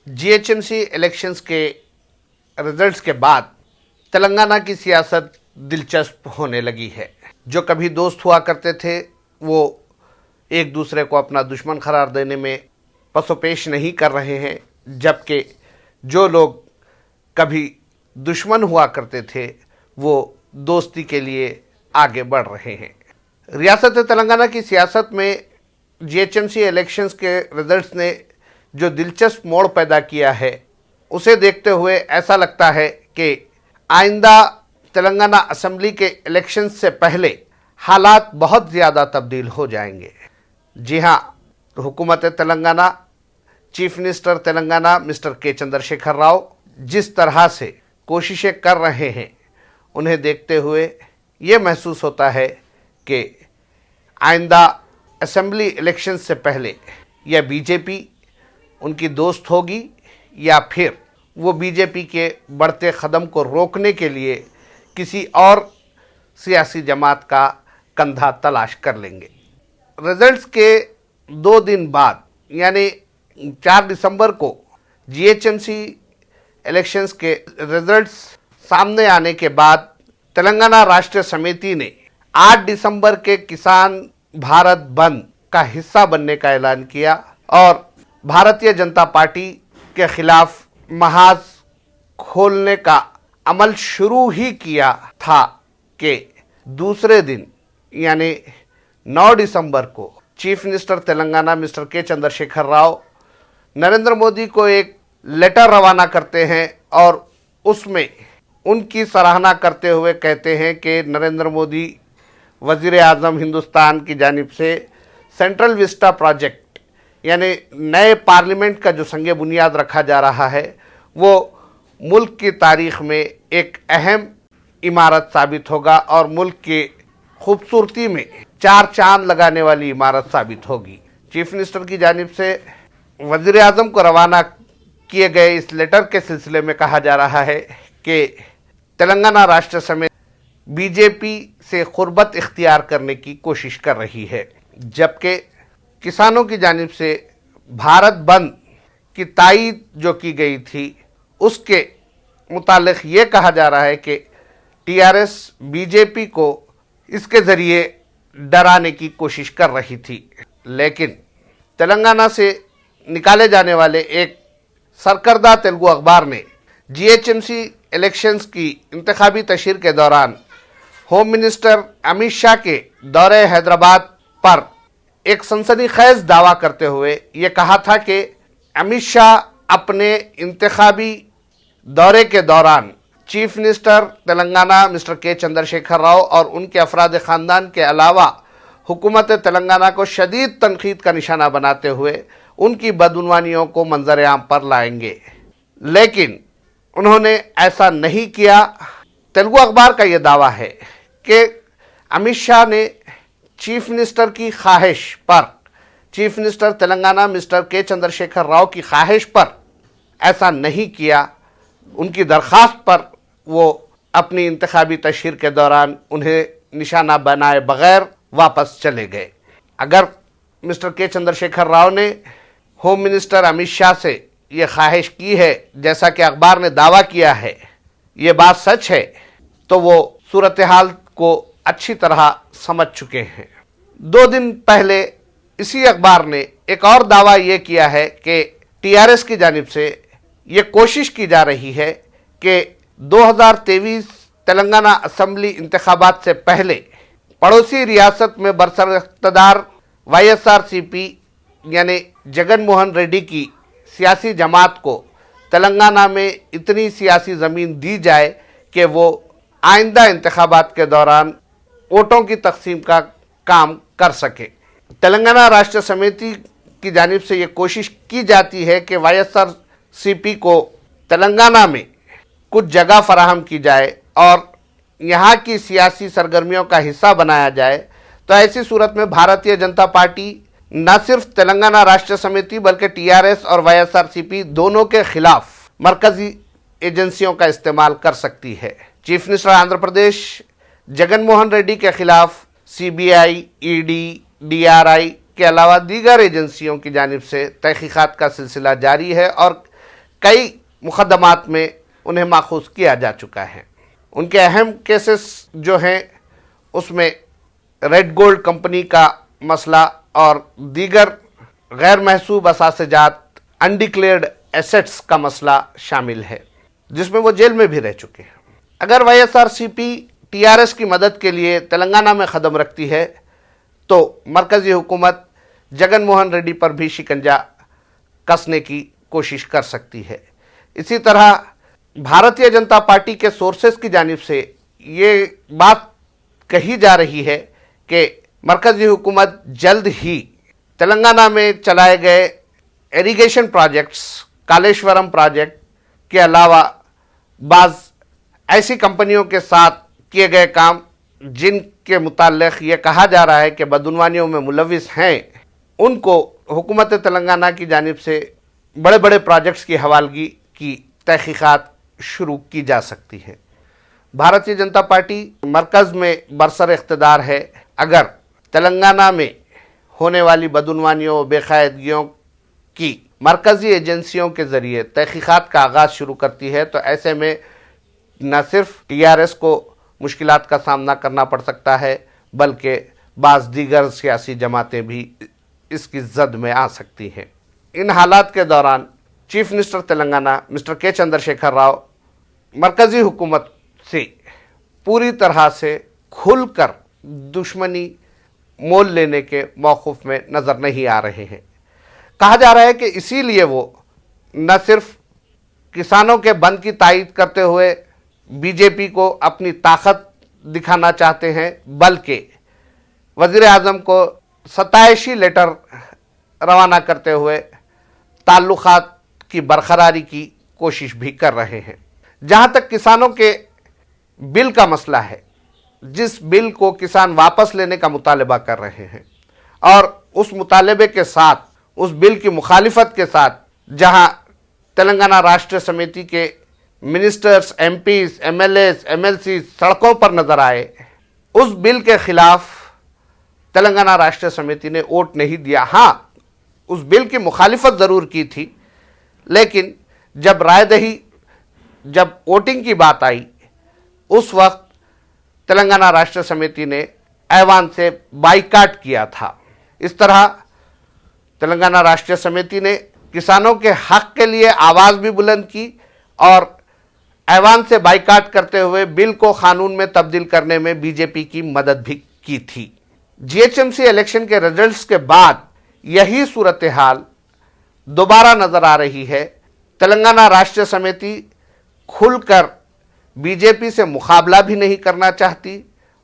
GHMC elections के results के बाद तेलंगाना की सियासत दिलचस्प होने लगी है। जो कभी दोस्त हुआ करते थे वो एक दूसरे को अपना दुश्मन करार देने में पसोपेश नहीं कर रहे हैं, जबकि जो लोग कभी दुश्मन हुआ करते थे वो दोस्ती के लिए आगे बढ़ रहे हैं। रियासत तेलंगाना की सियासत में जीएचएमसी इलेक्शंस के रिजल्ट्स ने जो दिलचस्प मोड़ पैदा किया है, उसे देखते हुए ऐसा लगता है कि आइंदा तेलंगाना असेंबली के इलेक्शंस से पहले हालात बहुत ज़्यादा तब्दील हो जाएंगे। जी हाँ, हुकूमत Telangana, chief minister Telangana mister के चंद्रशेखर राव जिस तरह से कोशिशें कर रहे हैं, उन्हें देखते हुए ये महसूस होता है कि आइंदा असेंबली इलेक्शन से पहले यह बीजेपी उनकी दोस्त होगी या फिर वो बीजेपी के बढ़ते कदम को रोकने के लिए किसी और सियासी जमात का कंधा तलाश कर लेंगे। रिजल्ट्स के 2 दिन बाद यानी 4 दिसंबर को जीएचएमसी इलेक्शंस के रिजल्ट्स सामने आने के बाद तेलंगाना राष्ट्र समिति ने 8 दिसंबर के किसान भारत बंद का हिस्सा बनने का ऐलान किया और भारतीय जनता पार्टी के खिलाफ महाज खोलने का अमल शुरू ही किया था कि दूसरे दिन यानी 9 दिसंबर को चीफ मिनिस्टर तेलंगाना मिस्टर के चंद्रशेखर राव नरेंद्र मोदी को एक लेटर रवाना करते हैं और उसमें उनकी सराहना करते हुए कहते हैं कि नरेंद्र मोदी वज़ीर आज़म हिंदुस्तान की जानिब से सेंट्रल विस्टा प्रोजेक्ट यानी नए पार्लियामेंट का जो संग बुनियाद रखा जा रहा है, वो मुल्क की तारीख में एक अहम इमारत साबित होगा और मुल्क की खूबसूरती में 4 चांद लगाने वाली इमारत साबित होगी। चीफ मिनिस्टर की जानिब से वज़ीर आज़म को रवाना किए गए इस लेटर के सिलसिले में कहा जा रहा है कि तेलंगाना राष्ट्र समेत बीजेपी से खुरबत इख्तियार करने की कोशिश कर रही है, जबकि किसानों की जानिब से भारत बंद की तायीद जो की गई थी उसके मुतालिक ये कहा जा रहा है कि टीआरएस बीजेपी को इसके ज़रिए डराने की कोशिश कर रही थी। लेकिन तेलंगाना से निकाले जाने वाले एक सरकर्दा तेलुगु अखबार ने जीएचएमसी इलेक्शंस की इंतखाबी तशहीर के दौरान होम मिनिस्टर अमित शाह के दौरे हैदराबाद पर एक सनसनीखेज दावा करते हुए ये कहा था कि अमित शाह अपने इंतखाबी दौरे के दौरान चीफ मिनिस्टर तेलंगाना मिस्टर के चंद्रशेखर राव और उनके अफराद ख़ानदान के अलावा हुकूमत तेलंगाना को शदीद तनकीद का निशाना बनाते हुए उनकी बदउनवानियों को मंजर आम पर लाएंगे, लेकिन उन्होंने ऐसा नहीं किया। तेलुगु अखबार का ये दावा है कि अमित शाह ने चीफ मिनिस्टर की ख्वाहिश पर, चीफ मिनिस्टर तेलंगाना मिस्टर के चंद्रशेखर राव की ख्वाहिश पर ऐसा नहीं किया। उनकी दरख्वास्त पर वो अपनी इंतखाबी तशहीर के दौरान उन्हें निशाना बनाए बगैर वापस चले गए। अगर मिस्टर के चंद्रशेखर राव ने होम मिनिस्टर अमित शाह से ये ख्वाहिश की है जैसा कि अखबार ने दावा किया है, ये बात सच है, तो वो सूरत हाल को अच्छी तरह समझ चुके हैं। 2 दिन पहले इसी अखबार ने एक और दावा ये किया है कि टीआरएस की जानिब से ये कोशिश की जा रही है कि 2023 तेलंगाना असेंबली इंतखाबात से पहले पड़ोसी रियासत में बरसरकदार वाईएसआरसीपी यानी जगन मोहन रेड्डी की सियासी जमात को तेलंगाना में इतनी सियासी ज़मीन दी जाए कि वो आइंदा इंतखाबात के दौरान वोटों की तकसीम का काम कर सके। तेलंगाना राष्ट्र समिति की जानिब से ये कोशिश की जाती है कि वाईएसआरसीपी को तेलंगाना में कुछ जगह फराहम की जाए और यहाँ की सियासी सरगर्मियों का हिस्सा बनाया जाए। तो ऐसी सूरत में भारतीय जनता पार्टी न सिर्फ तेलंगाना राष्ट्र समिति बल्कि टीआरएस और वाईएसआरसीपी दोनों के खिलाफ मरकजी एजेंसियों का इस्तेमाल कर सकती है। चीफ मिनिस्टर आंध्र प्रदेश जगन मोहन रेड्डी के खिलाफ सीबीआई, ईडी, डीआरआई के अलावा दीगर एजेंसियों की जानिब से तहकीकात का सिलसिला जारी है और कई मुकदमात में उन्हें माखूज किया जा चुका है। उनके अहम केसेस जो हैं उसमें रेड गोल्ड कंपनी का मसला और दीगर गैर महसूब असासेजात अनडिक्लेयर्ड एसेट्स का मसला शामिल है, जिसमें वो जेल में भी रह चुके हैं। अगर वाईएसआरसीपी टीआरएस की मदद के लिए तेलंगाना में कदम रखती है तो मरकजी हुकूमत जगन मोहन रेड्डी पर भी शिकंजा कसने की कोशिश कर सकती है। इसी तरह भारतीय जनता पार्टी के सोर्सेस की जानिब से ये बात कही जा रही है कि मरकजी हुकूमत जल्द ही तेलंगाना में चलाए गए इरिगेशन प्रोजेक्ट्स, कालेश्वरम प्रोजेक्ट के अलावा बाज़ ऐसी कंपनियों के साथ किए गए काम जिनके मुताल्लिक़ ये कहा जा रहा है कि बदउनवानियों में मुलविस हैं, उनको हुकूमत तेलंगाना की जानिब से बड़े बड़े प्रोजेक्ट्स की हवालगी की तहकीकात शुरू की जा सकती है। भारतीय जनता पार्टी मरकज़ में बरसर इख्तिदार है। अगर तेलंगाना में होने वाली बदउनवानियों व बेकायदगियों की मरकज़ी एजेंसियों के ज़रिए तहकीकात का आगाज़ शुरू करती है तो ऐसे में न सिर्फ टीआरएस को मुश्किलात का सामना करना पड़ सकता है बल्कि बाज़ दीगर सियासी जमातें भी इसकी जद में आ सकती हैं। इन हालात के दौरान चीफ मिनिस्टर तेलंगाना मिस्टर के चंद्रशेखर राव मरकज़ी हुकूमत से पूरी तरह से खुलकर दुश्मनी मोल लेने के मौक़िफ़ में नज़र नहीं आ रहे हैं। कहा जा रहा है कि इसीलिए वो न सिर्फ किसानों के बंद की तायीद करते हुए बीजेपी को अपनी ताकत दिखाना चाहते हैं बल्कि वज़ीर आज़म को सताइशी लेटर रवाना करते हुए ताल्लुकात की बरकरारी की कोशिश भी कर रहे हैं। जहाँ तक किसानों के बिल का मसला है, जिस बिल को किसान वापस लेने का मुतालबा कर रहे हैं और उस मुतालबे के साथ, उस बिल की मुखालिफत के साथ जहाँ तेलंगाना राष्ट्र समिति के मिनिस्टर्स, एमपीज, एमएलएस, एमएलसी सड़कों पर नजर आए, उस बिल के खिलाफ तेलंगाना राष्ट्र समिति ने वोट नहीं दिया। हाँ, उस बिल की मुखालिफत ज़रूर की थी, लेकिन जब रायदही, जब वोटिंग की बात आई, उस वक्त तेलंगाना राष्ट्र समिति ने ऐवान से बाइकाट किया था। इस तरह तेलंगाना राष्ट्र समिति ने किसानों के हक के लिए आवाज़ भी बुलंद की और ऐवान से बाइकाट करते हुए बिल को कानून में तब्दील करने में बीजेपी की मदद भी की थी। जीएचएमसी इलेक्शन के रिजल्ट्स के बाद यही सूरत हाल दोबारा नजर आ रही है। तेलंगाना राष्ट्र समिति खुलकर बीजेपी से मुकाबला भी नहीं करना चाहती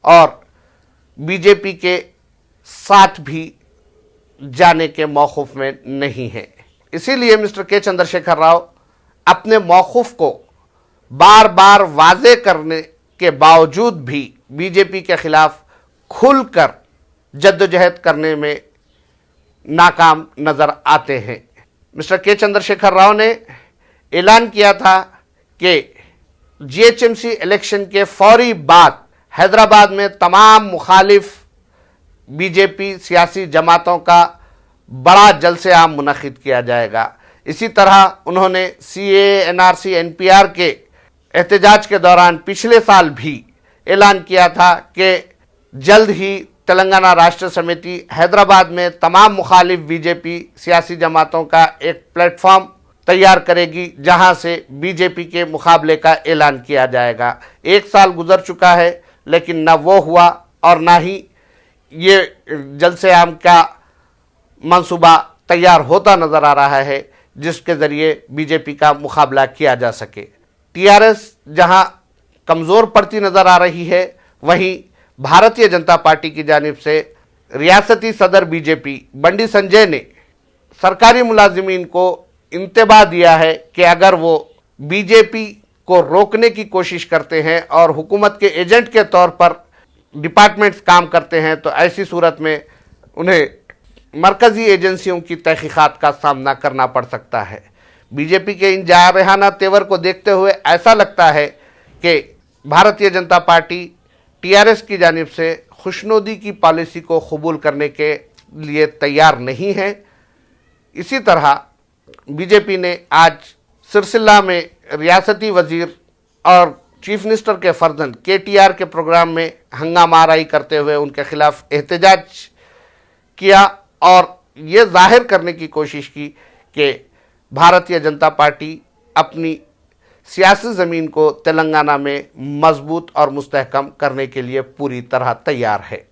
और बीजेपी के साथ भी जाने के मौक़िफ़ में नहीं है। इसीलिए मिस्टर के चंद्रशेखर राव अपने मौक़िफ़ को बार बार वाज़े करने के बावजूद भी बीजेपी के खिलाफ खुलकर जद्दोजहद करने में नाकाम नज़र आते हैं। मिस्टर के चंद्रशेखर राव ने ऐलान किया था कि जीएचएमसी इलेक्शन के फौरी बाद हैदराबाद में तमाम मुखालिफ बीजेपी सियासी जमातों का बड़ा जलसे आम मुनक़िद किया जाएगा। इसी तरह उन्होंने सीए, एनआरसी, एनपीआर के एहतजाज के दौरान पिछले साल भी ऐलान किया था कि जल्द ही तेलंगाना राष्ट्र समिति हैदराबाद में तमाम मुखालिफ बीजेपी सियासी जमातों का एक प्लेटफॉर्म तैयार करेगी जहां से बीजेपी के मुकाबले का ऐलान किया जाएगा। एक साल गुजर चुका है लेकिन न वो हुआ और ना ही ये जलसे आम का मंसूबा तैयार होता नज़र आ रहा है जिसके ज़रिए बीजेपी का मुकाबला किया जा सके। टीआरएस जहां कमज़ोर पड़ती नज़र आ रही है, वहीं भारतीय जनता पार्टी की जानिब से रियासती सदर बीजेपी बंडी संजय ने सरकारी मुलाजिमीन को इंतबाह दिया है कि अगर वो बीजेपी को रोकने की कोशिश करते हैं और हुकूमत के एजेंट के तौर पर डिपार्टमेंट्स काम करते हैं तो ऐसी सूरत में उन्हें मरकज़ी एजेंसियों की तहकीकात का सामना करना पड़ सकता है। बीजेपी के इन जारहाना तेवर को देखते हुए ऐसा लगता है कि भारतीय जनता पार्टी टीआरएस की जानिब से खुशनुदी की पॉलिसी को कबूल करने के लिए तैयार नहीं है। इसी तरह बीजेपी ने आज सिरसिल्ला में रियासती वजीर और चीफ मिनिस्टर के फर्जंद KTR के प्रोग्राम में हंगामा आराई करते हुए उनके खिलाफ एहतजाज किया और ये जाहिर करने की कोशिश की कि भारतीय जनता पार्टी अपनी सियासी ज़मीन को तेलंगाना में मजबूत और मुस्तहकम करने के लिए पूरी तरह तैयार है।